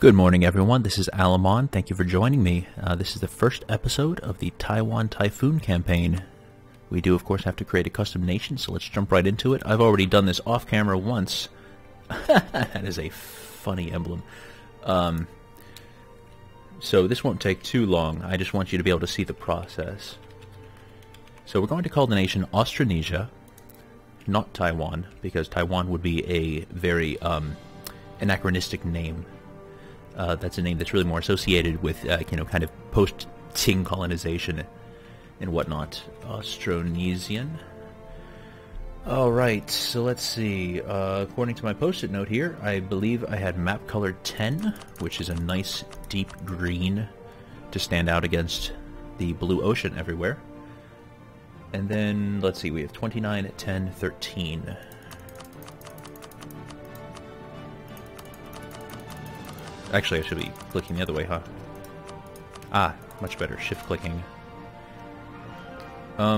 Good morning, everyone. This is Alamon. Thank you for joining me. This is the first episode of the Taiwan Typhoon campaign. We do, of course, have to create a custom nation, so let's jump right into it. I've already done this off-camera once. That is a funny emblem. So this won't take too long. I just want you to be able to see the process. So we're going to call the nation Austronesia, not Taiwan, because Taiwan would be a very anachronistic name. That's a name that's really more associated with, kind of post-Qing colonization and whatnot. Austronesian. Alright, so let's see. According to my post-it note here, I believe I had map color 10, which is a nice deep green to stand out against the blue ocean everywhere. And then, let's see, we have 29, 10, 13. Actually, I should be clicking the other way, huh? Ah, much better. Shift clicking. Oh,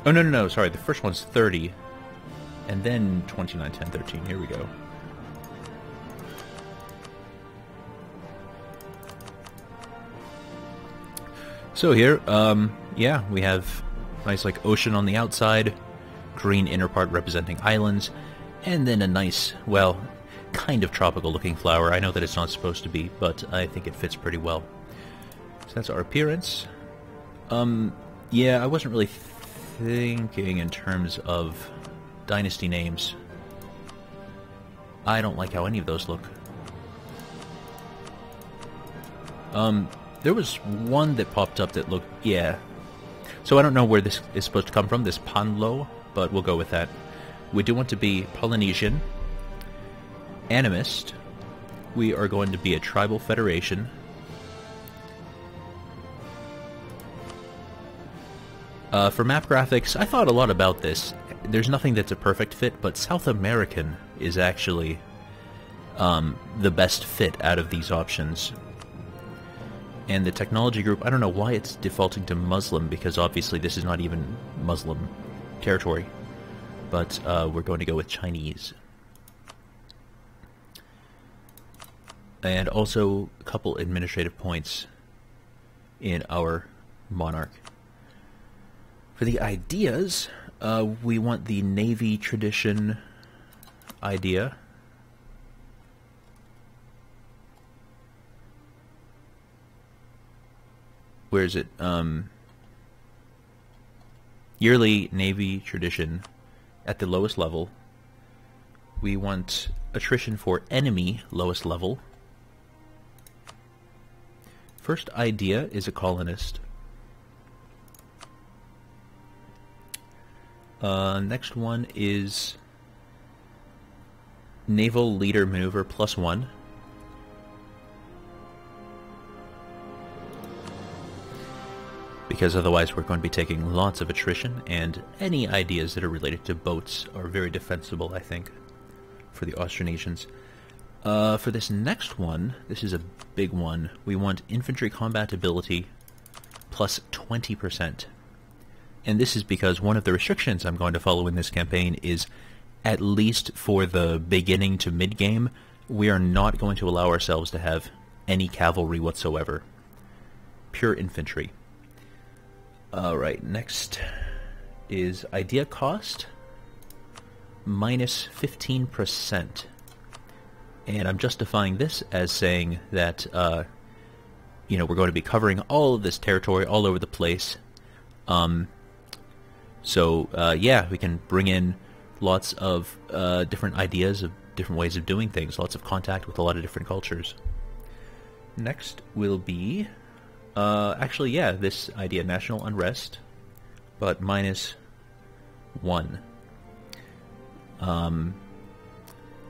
no, sorry. The first one's 30. And then 29, 10, 13. Here we go. So here, yeah, we have nice, ocean on the outside, green inner part representing islands, and then a nice, well, kind of tropical-looking flower. I know that it's not supposed to be, but I think it fits pretty well. So that's our appearance. Yeah, I wasn't really thinking in terms of dynasty names. I don't like how any of those look. There was one that popped up that looked... yeah. So I don't know where this is supposed to come from, this Panlo, but we'll go with that. We do want to be Polynesian, animist. We are going to be a tribal federation. For map graphics, I thought a lot about this. There's nothing that's a perfect fit, but South American is actually the best fit out of these options. And the technology group, I don't know why it's defaulting to Muslim, because obviously this is not even Muslim territory. But we're going to go with Chinese. And also a couple administrative points in our monarch. For the ideas, we want the Navy tradition idea. Where is it? Yearly Navy tradition at the lowest level. We want attrition for enemy lowest level. First idea is a colonist. Next one is naval leader maneuver +1. Because otherwise we're going to be taking lots of attrition, and any ideas that are related to boats are very defensible, I think, for the Austronesians. For this next one, this is a big one, we want infantry combat ability +20%. And this is because one of the restrictions I'm going to follow in this campaign is, at least for the beginning to mid-game, we are not going to allow ourselves to have any cavalry whatsoever. Pure infantry. Alright, next is idea cost -15%. And I'm justifying this as saying that, we're going to be covering all of this territory all over the place. Yeah, we can bring in lots of different ideas of different ways of doing things, lots of contact with a lot of different cultures. Next will be, this idea, national unrest, but -1.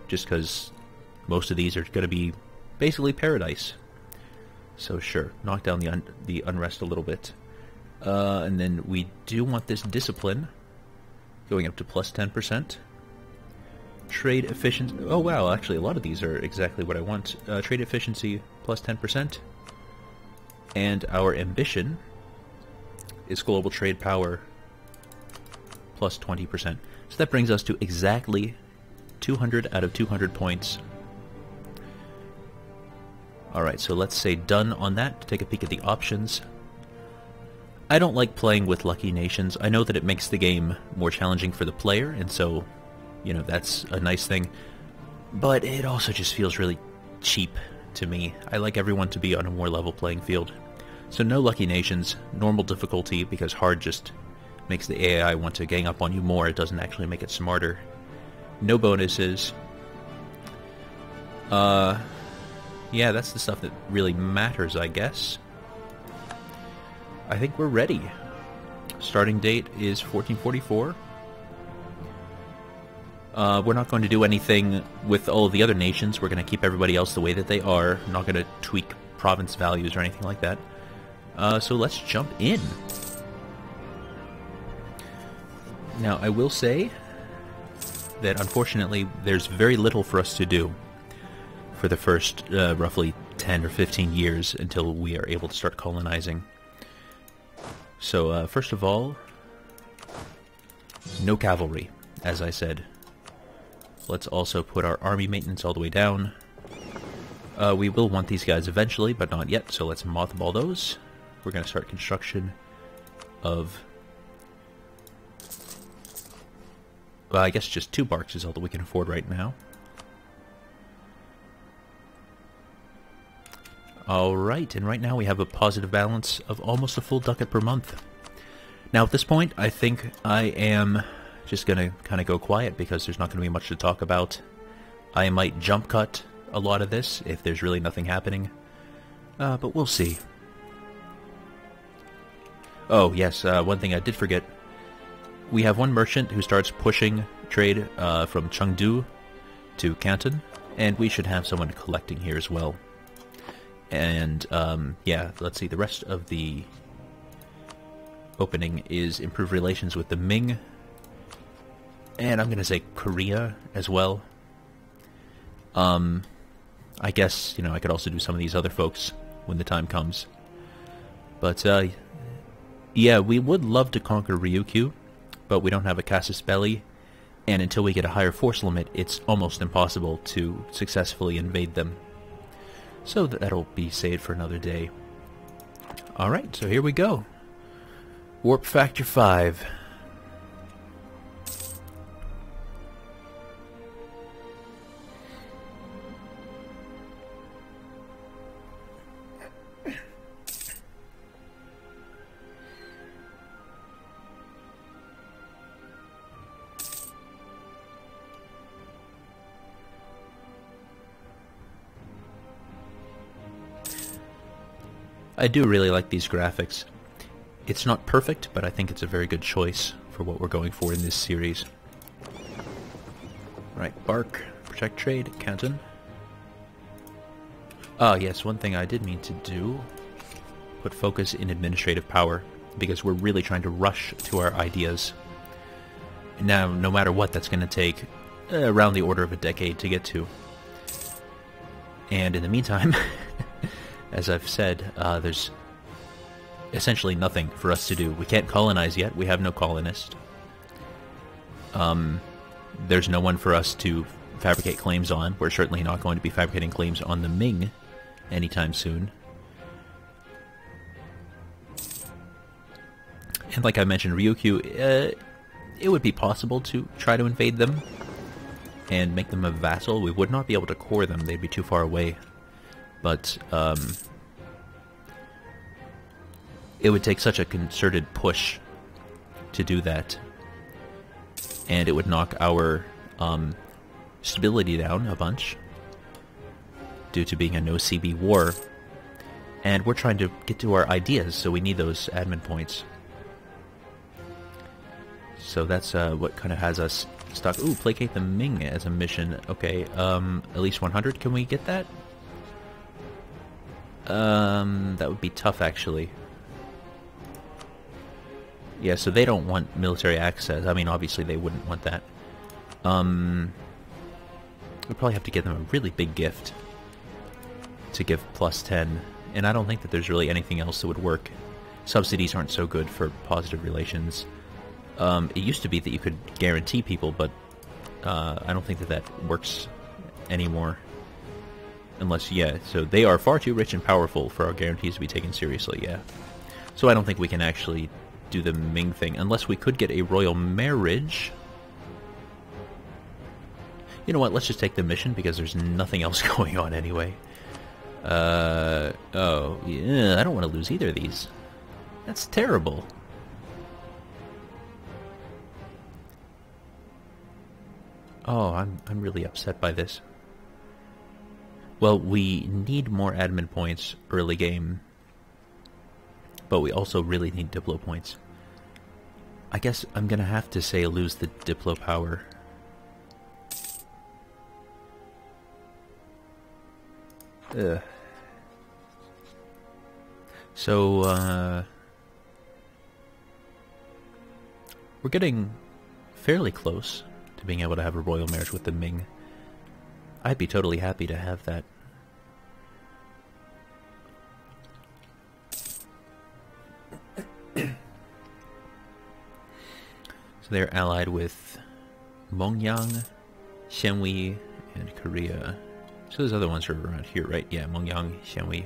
Just because most of these are going to be basically paradise. So sure, knock down the unrest a little bit. And then we do want this discipline going up to +10%. Trade efficiency... oh wow, actually a lot of these are exactly what I want. Trade efficiency +10%. And our ambition is global trade power +20%. So that brings us to exactly 200 out of 200 points Alright, so let's say done on that. Take a peek at the options. I don't like playing with lucky nations. I know that it makes the game more challenging for the player, and so, you know, that's a nice thing. But it also just feels really cheap to me. I like everyone to be on a more level playing field. So no lucky nations, normal difficulty, because hard just makes the AI want to gang up on you more. It doesn't actually make it smarter. No bonuses. Yeah, that's the stuff that really matters, I guess. I think we're ready. Starting date is 1444. We're not going to do anything with all of the other nations. We're going to keep everybody else the way that they are. Not going to tweak province values or anything like that. So let's jump in. Now, I will say that unfortunately there's very little for us to do for the first roughly 10 or 15 years until we are able to start colonizing. So first of all, no cavalry, as I said. Let's also put our army maintenance all the way down. We will want these guys eventually, but not yet, so let's mothball those. We're going to start construction of... well, I guess just 2 barks is all that we can afford right now. Alright, and right now we have a positive balance of almost a full ducat per month. Now at this point, I think I am just going to kind of go quiet because there's not going to be much to talk about. I might jump cut a lot of this if there's really nothing happening. But we'll see. Oh yes, one thing I did forget. We have one merchant who starts pushing trade from Chengdu to Canton, and we should have someone collecting here as well. And, yeah, let's see, the rest of the opening is improve relations with the Ming, and I'm going to say Korea as well. I guess, you know, I could also do some of these other folks when the time comes. But, yeah, we would love to conquer Ryukyu, but we don't have a casus belli, and until we get a higher force limit, it's almost impossible to successfully invade them. So that'll be saved for another day. Alright, so here we go. Warp Factor 5. I do really like these graphics. It's not perfect, but I think it's a very good choice for what we're going for in this series. Right, Bark, Protect Trade, Canton. Ah, yes, one thing I did mean to do, put focus in administrative power, because we're really trying to rush to our ideas. Now, no matter what, that's going to take around the order of a decade to get to. And in the meantime... as I've said, there's essentially nothing for us to do. We can't colonize yet. We have no colonist. There's no one for us to fabricate claims on. We're certainly not going to be fabricating claims on the Ming anytime soon. And like I mentioned, Ryukyu, it would be possible to try to invade them and make them a vassal. We would not be able to core them. They'd be too far away. But, it would take such a concerted push to do that. And it would knock our, stability down a bunch. Due to being a no-CB war. And we're trying to get to our ideas, so we need those admin points. So that's, what kind of has us stuck. Ooh, placate the Ming as a mission. Okay, at least 100. Can we get that? That would be tough, actually. Yeah, so they don't want military access. I mean, obviously they wouldn't want that. We'd probably have to give them a really big gift to give plus 10. And I don't think that there's really anything else that would work. Subsidies aren't so good for positive relations. It used to be that you could guarantee people, but I don't think that that works anymore. Unless, yeah, so they are far too rich and powerful for our guarantees to be taken seriously, yeah. So I don't think we can actually do the Ming thing, unless we could get a royal marriage. You know what, let's just take the mission, because there's nothing else going on anyway. Oh, yeah, I don't want to lose either of these. That's terrible. Oh, I'm really upset by this. Well, we need more admin points early game, but we also really need Diplo points. I guess I'm gonna have to say lose the Diplo power. Ugh. So, we're getting fairly close to being able to have a royal marriage with the Ming. I'd be totally happy to have that. So they're allied with Mongyang, Xianwei, and Korea. So those other ones are around here, right? Yeah, Mongyang, Xianwei.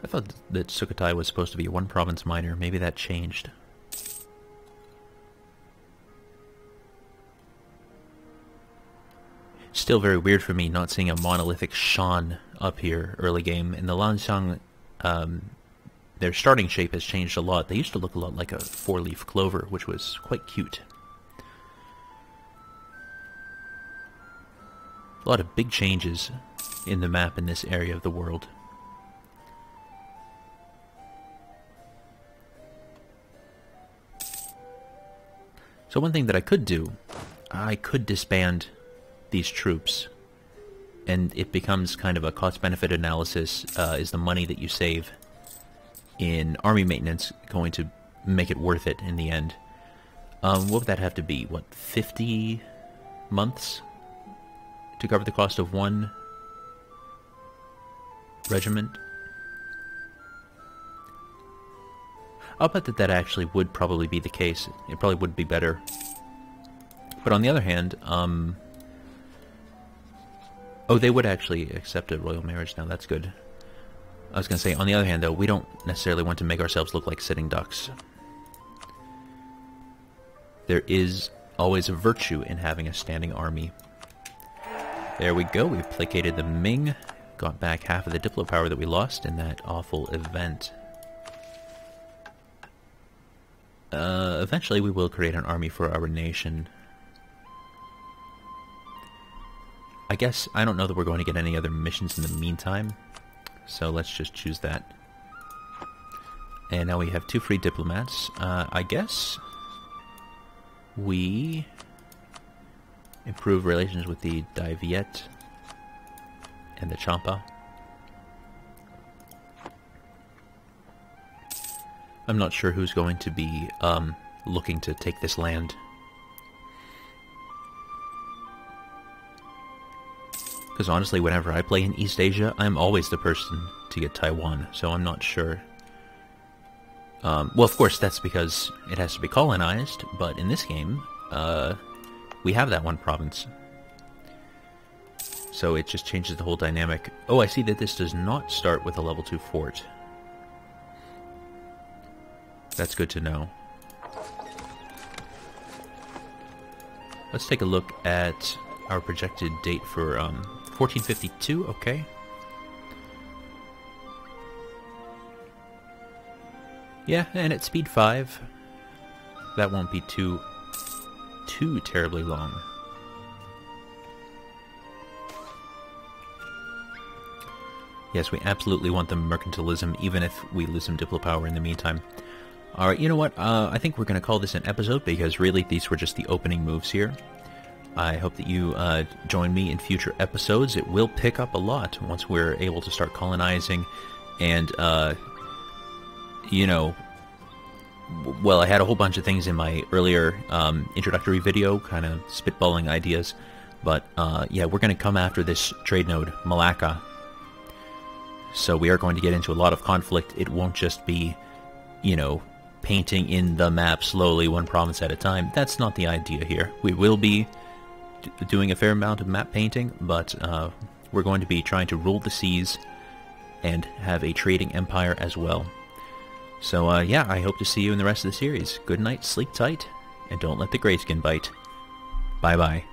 I thought that Sukhothai was supposed to be a one-province minor. Maybe that changed. Still very weird for me not seeing a monolithic Shan up here early game. In the Lanshan, their starting shape has changed a lot. They used to look a lot like a four-leaf clover, which was quite cute. A lot of big changes in the map in this area of the world. So one thing that I could do, I could disband these troops, and it becomes kind of a cost-benefit analysis. Is the money that you save in army maintenance going to make it worth it in the end? What would that have to be? What, 50 months to cover the cost of one regiment? I'll bet that that actually would probably be the case. It probably would be better. But on the other hand, oh, they would actually accept a royal marriage now. That's good. I was going to say, on the other hand, though, we don't necessarily want to make ourselves look like sitting ducks. There is always a virtue in having a standing army. There we go. We've placated the Ming. Got back half of the Diplo power that we lost in that awful event. Eventually we will create an army for our nation. I guess, I don't know that we're going to get any other missions in the meantime, so let's just choose that. And now we have 2 free diplomats. I guess we improve relations with the Dai Viet and the Champa. I'm not sure who's going to be looking to take this land. Because honestly, whenever I play in East Asia, I'm always the person to get Taiwan, so I'm not sure. Well, of course, that's because it has to be colonized, but in this game, we have that one province. So it just changes the whole dynamic. Oh, I see that this does not start with a level 2 fort. That's good to know. Let's take a look at our projected date for 1452, okay. Yeah, and at speed 5, that won't be too terribly long. Yes, we absolutely want the mercantilism, even if we lose some Diplo power in the meantime. Alright, you know what? I think we're going to call this an episode, because really these were just the opening moves here. I hope that you join me in future episodes. It will pick up a lot once we're able to start colonizing. And, you know, well, I had a whole bunch of things in my earlier introductory video, kind of spitballing ideas. But, yeah, we're going to come after this trade node, Malacca. So we are going to get into a lot of conflict. It won't just be, you know, painting in the map slowly, one province at a time. That's not the idea here. We will be doing a fair amount of map painting, but we're going to be trying to rule the seas and have a trading empire as well. So yeah, I hope to see you in the rest of the series. Good night, sleep tight, and don't let the grayskin bite. Bye-bye.